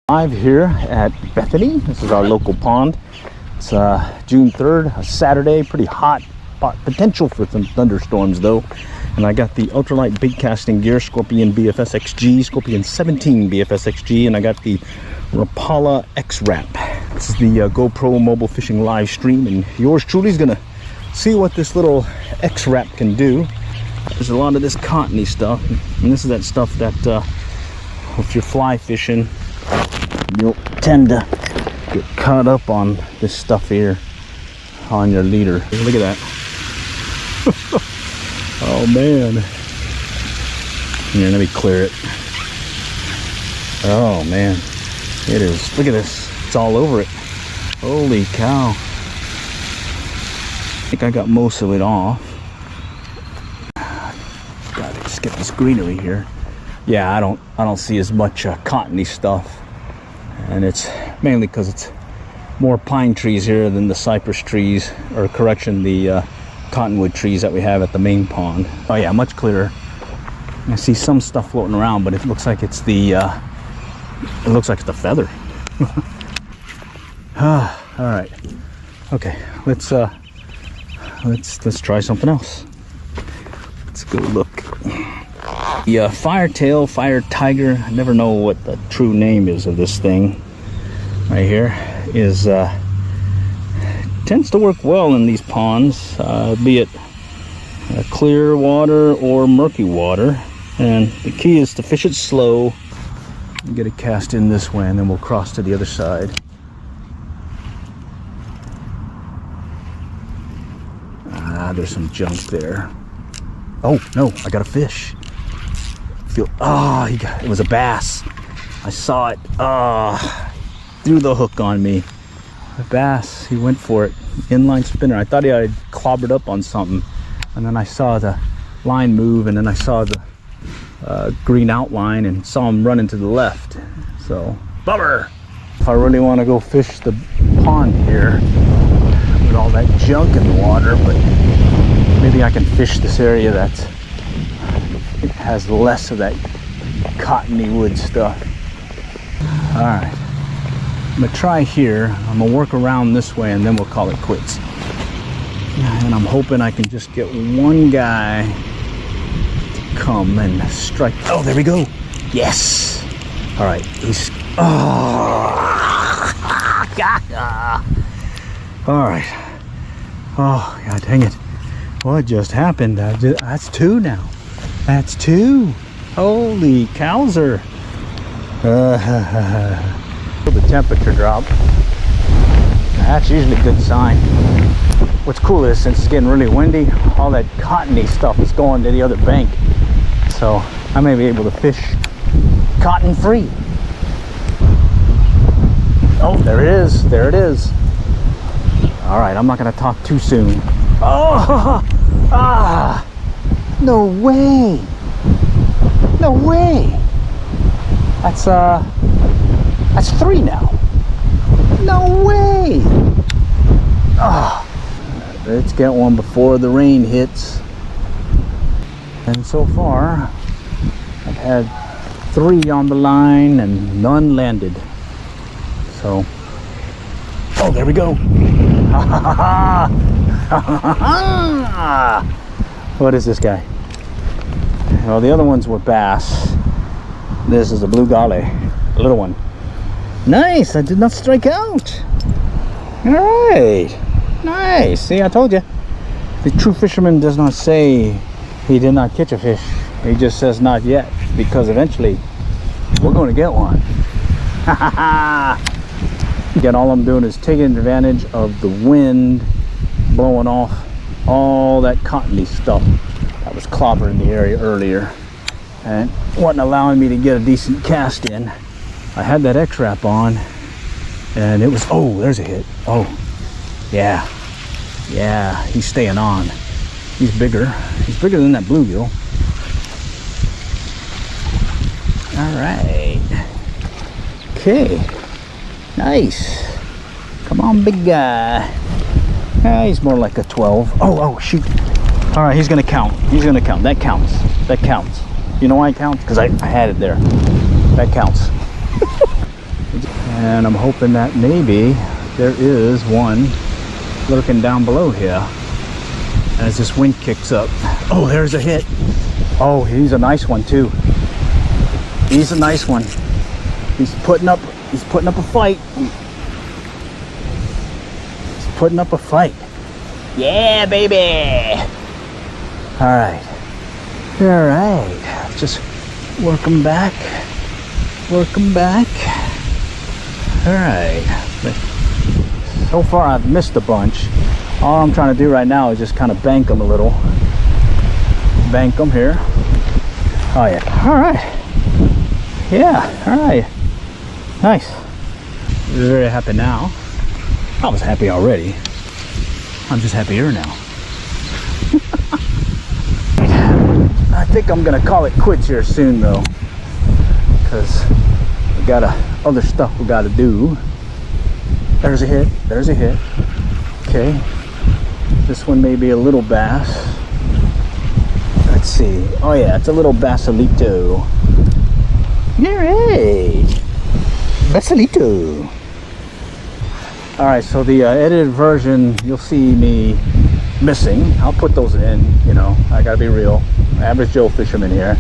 Live here at Bethany. This is our local pond. It's June 3rd, a Saturday, pretty hot, potential for some thunderstorms though. And I got the Ultralight Baitcasting gear, Scorpion BFS XG, Scorpion 17 BFS XG, and I got the Rapala X-Wrap. This is the GoPro mobile fishing live stream, and yours truly is gonna see what this little X-Wrap can do. There's a lot of this cottony stuff, and this is that stuff that if you're fly fishing, you'll tend to get caught up on this stuff here on your leader. Look at that. Oh man. Here, let me clear it. Oh man, it is. Look at this, it's all over it. Holy cow. I think I got most of it off. Gotta just get this greenery here. Yeah, I don't see as much cottony stuff, and it's mainly because it's more pine trees here than the cypress trees, or correction, the cottonwood trees that we have at the main pond. Oh yeah, much clearer. I see some stuff floating around, but it looks like it's the feather. All right, okay, let's try something else. Let's go look. The firetail, fire tiger, I never know what the true name is of this thing right here, is tends to work well in these ponds, be it clear water or murky water. And the key is to fish it slow and get it cast in this way, and then we'll cross to the other side. There's some junk there. Oh no, I got a fish. It was a bass. I saw it. Threw the hook on me. A bass. He went for it. Inline spinner. I thought he had clobbered up on something, and then I saw the line move, and then I saw the green outline and saw him running to the left. So bummer. If I really want to go fish the pond here with all that junk in the water, but maybe I can fish this area that it has less of that cottony wood stuff. All right, I'm gonna try here. I'm gonna work around this way, and then we'll call it quits. And I'm hoping I can just get one guy to come and strike. Oh, there we go. Yes. All right. He's. Oh. All right. Oh, God dang it. What just happened? That's two now. That's two. Holy cowser. The temperature drop. That's usually a good sign. What's cool is, since it's getting really windy, all that cottony stuff is going to the other bank. So I may be able to fish cotton free. Oh, there it is. There it is. All right, I'm not going to talk too soon. Oh, no way. No way. That's three now. No way. Let's get one before the rain hits. And so far, I've had three on the line and none landed. So, oh, there we go. What is this guy? Well, the other ones were bass. This is a blue golly, a little one. Nice, I did not strike out. All right, nice. See, I told you. The true fisherman does not say he did not catch a fish. He just says not yet, because eventually we're going to get one. Again, all I'm doing is taking advantage of the wind blowing off all that cottony stuff that was clobbering the area earlier, and wasn't allowing me to get a decent cast in. I had that X-Wrap on, and it was, oh, there's a hit. Oh, yeah, he's staying on. He's bigger than that bluegill. All right, okay, nice. Come on, big guy. He's more like a 12. Oh shoot. All right, he's gonna count. That counts. You know why it counts? Because I had it there. That counts. And I'm hoping that maybe there is one lurking down below here as this wind kicks up. Oh, there's a hit. Oh, he's a nice one too. He's a nice one. He's putting up a fight. He's putting up a fight. Yeah, baby. All right. All right. Just work him back. Work him back. All right. So far I've missed a bunch. All I'm trying to do right now is just kind of bank them a little. Bank them here. Oh yeah. All right. Yeah. All right. Nice. Very happy now. I was happy already. I'm just happier now. I think I'm gonna call it quits here soon though, because we got other stuff we gotta do. There's a hit. There's a hit. Okay. This one may be a little bass. Let's see. Oh yeah, it's a little basalito. Yay! Basalito. All right, so the edited version, you'll see me missing. I'll put those in, you know, I gotta be real. Average Joe fisherman here.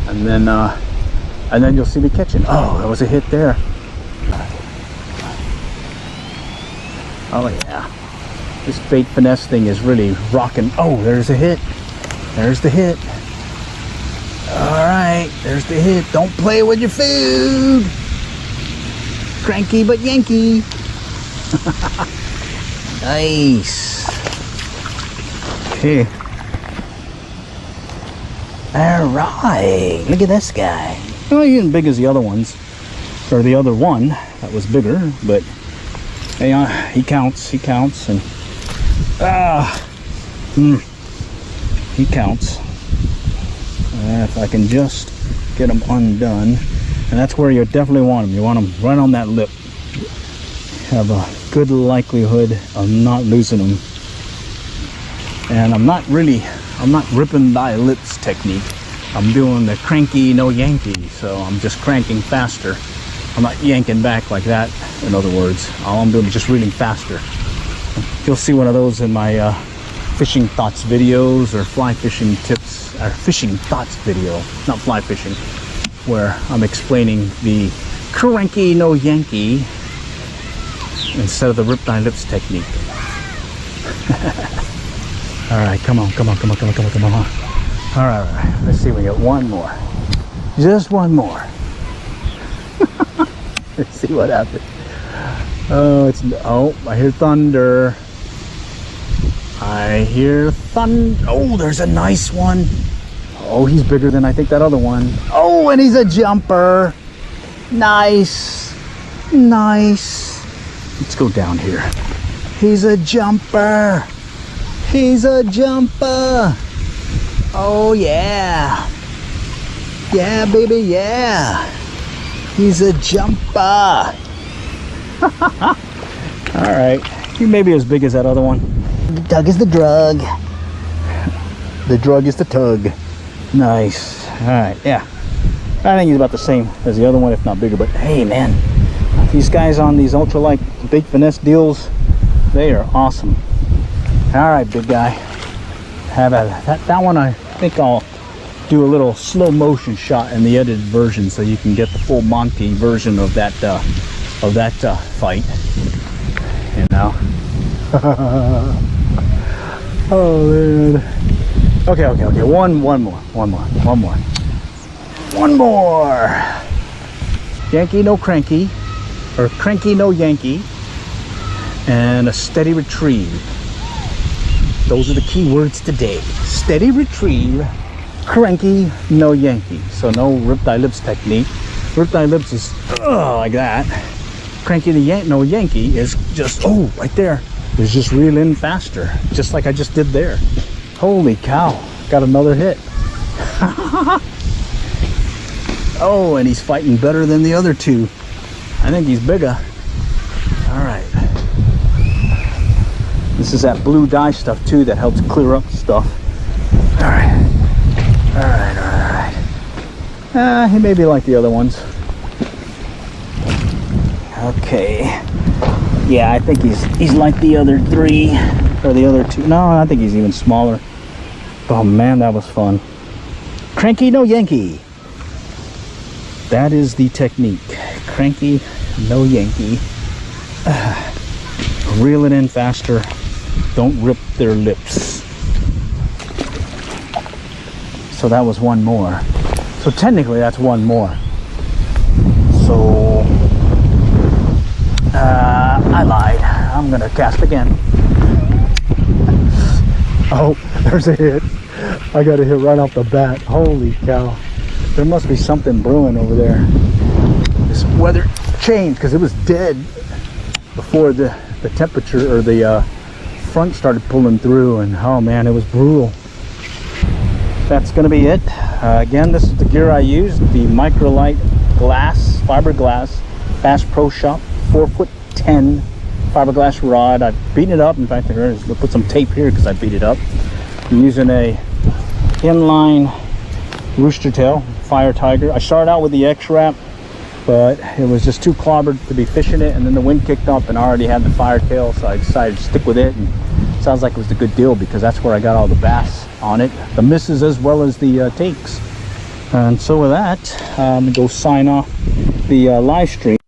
And then you'll see me catching. Oh, there was a hit there. Oh yeah. This bait finesse thing is really rocking. Oh, there's a hit. There's the hit. All right, there's the hit. Don't play with your food. Cranky but Yankee. Nice. Okay. All right. Look at this guy. Oh, he isn't big as the other ones, or the other one that was bigger, but hey, he counts. He counts, and he counts. If I can just get him undone, and that's where you definitely want him. You want him right on that lip. Have a good likelihood of not losing them. And I'm not ripping by lips technique. I'm doing the cranky, no Yankee. So I'm just cranking faster. I'm not yanking back like that. In other words, all I'm doing is just reeling faster. You'll see one of those in my fishing thoughts videos, or fly fishing tips, or fishing thoughts video, not fly fishing, where I'm explaining the cranky, no Yankee instead of the rip thy lips technique. All right, come on. All right, let's see, we got one more, just one more. Let's see what happens. Oh, I hear thunder. I hear thunder. Oh, there's a nice one. Oh, he's bigger than I think that other one. Oh, and he's a jumper. Nice. Nice. Let's go down here. He's a jumper. He's a jumper. Oh, yeah. Yeah, baby, yeah. He's a jumper. All right. He may be as big as that other one. The tug is the drug. The drug is the tug. Nice. All right, yeah. I think he's about the same as the other one, if not bigger. But hey, man, these guys on these ultralight bait finesse deals, they are awesome. All right, big guy. Have at it. That one, I think I'll do a little slow motion shot in the edited version, so you can get the full Monty version of that fight. You know. Oh man. Okay. One more. Yankee, no cranky, or cranky, no Yankee, and a steady retrieve. Those are the key words today. Steady retrieve, cranky, no Yankee. So no rip thy lips technique. Rip thy lips is like that. Cranky, no Yankee is just right there. It's just reel in faster, just like I just did there. Holy cow! Got another hit. Oh, and he's fighting better than the other two. I think he's bigger. All right. This is that blue dye stuff too that helps clear up stuff. All right. He may be like the other ones. Okay. Yeah, I think he's like the other three, or the other two. No, I think he's even smaller. Oh man, that was fun. Cranky, no Yankee. That is the technique. Cranky, no Yankee. Reel it in faster. Don't rip their lips. So that was one more. So technically that's one more. So I lied. I'm gonna cast again. Oh, there's a hit. I got a hit right off the bat. Holy cow. There must be something brewing over there. This weather changed because it was dead before the temperature or the front started pulling through, and oh man, it was brutal. That's gonna be it. Again, this is the gear I used, the Ultralight fiberglass Bass Pro Shop 4'10" fiberglass rod. I beat it up. In fact, we'll put some tape here because I beat it up. I'm using a inline rooster tail Fire Tiger. I started out with the X-Wrap, but it was just too clobbered to be fishing it, and then the wind kicked up and I already had the Fire Tail, so I decided to stick with it, and it sounds like it was a good deal because that's where I got all the bass on it, the misses as well as the takes. And so with that, I'm gonna go sign off the live stream.